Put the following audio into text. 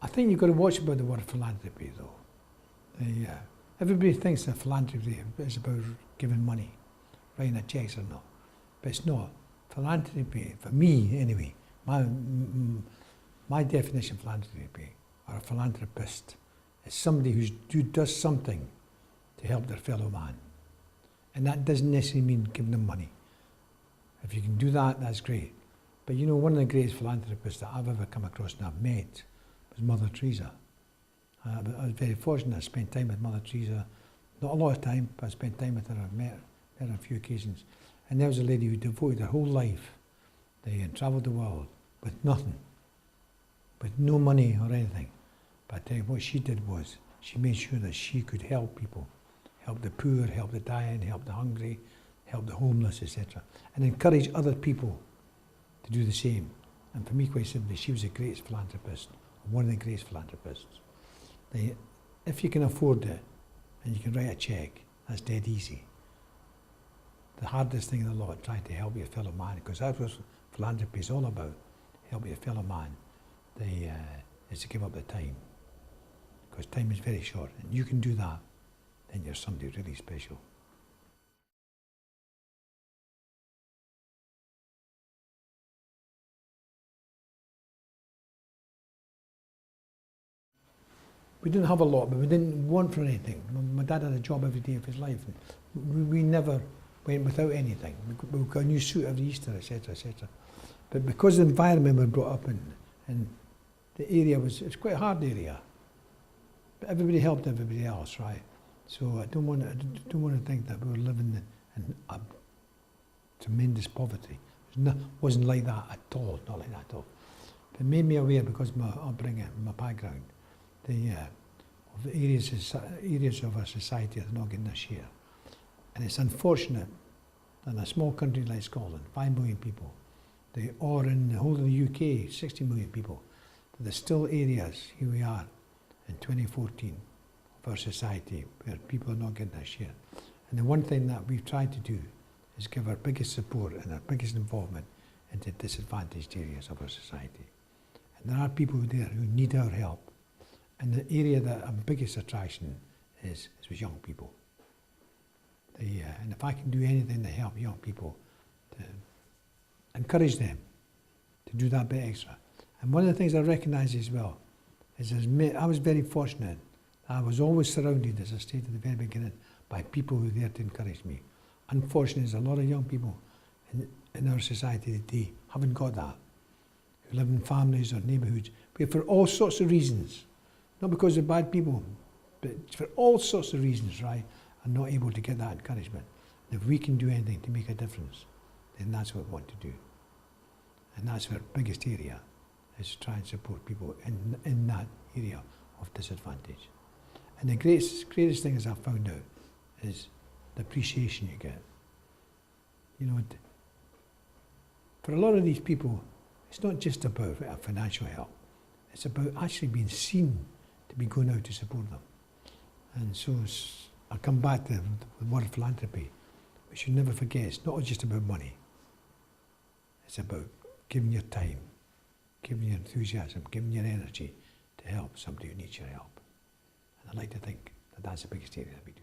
I think you've got to watch about the word philanthropy, though. Everybody thinks that philanthropy is about giving money, writing a check or not, but it's not. Philanthropy, for me anyway, my definition of philanthropy, or a philanthropist, is somebody who does something to help their fellow man. And that doesn't necessarily mean giving them money. If you can do that, that's great. But you know, one of the greatest philanthropists that I've ever come across and I've met was Mother Teresa. I was very fortunate. I spent time with Mother Teresa, not a lot of time, but I spent time with her. I've met her on a few occasions. And there was a lady who devoted her whole life and travelled the world with nothing, with no money or anything. But I tell you, what she did was, she made sure that she could help people, help the poor, help the dying, help the hungry, help the homeless, etc. And encourage other people to do the same. And for me, quite simply, she was the greatest philanthropist, one of the greatest philanthropists. If you can afford it, and you can write a check, that's dead easy. The hardest thing in the lot, trying to help your fellow man, because that's what philanthropy is all about, help your fellow man, is to give up the time. Because time is very short, and you can do that, then you're somebody really special. We didn't have a lot, but we didn't want for anything. My dad had a job every day of his life, and we never went without anything. We got a new suit every Easter, etc., etc. But because the environment we were brought up in, and the area it's quite a hard area. But everybody helped everybody else, right? So I don't want to think that we were living in a tremendous poverty. It wasn't like that at all, not like that at all. But it made me aware, because of my upbringing, my background, of the areas of our society that are not getting their share. And it's unfortunate that in a small country like Scotland, 5 million people, or in the whole of the UK, 60 million people, that there's still areas, here we are, in 2014, of our society where people are not getting their share. And the one thing that we've tried to do is give our biggest support and our biggest involvement into disadvantaged areas of our society. And there are people there who need our help. And the area that our biggest attraction is with young people. And if I can do anything to help young people, to encourage them to do that bit extra. And one of the things I recognise as well is I was very fortunate. I was always surrounded, as I stated at the very beginning, by people who were there to encourage me. Unfortunately, there's a lot of young people in our society today haven't got that, who live in families or neighbourhoods, where for all sorts of reasons, not because they're bad people, but for all sorts of reasons, right, are not able to get that encouragement. And if we can do anything to make a difference, then that's what we want to do. And that's our biggest area, is to try and support people in that area of disadvantage. And the greatest thing, as I've found out, is the appreciation you get. You know, for a lot of these people, it's not just about financial help. It's about actually being seen to be going out to support them. And so I come back to the word philanthropy. We should never forget, it's not just about money. It's about giving your time, giving your enthusiasm, giving your energy to help somebody who needs your help. And I like to think that that's the biggest area that we do.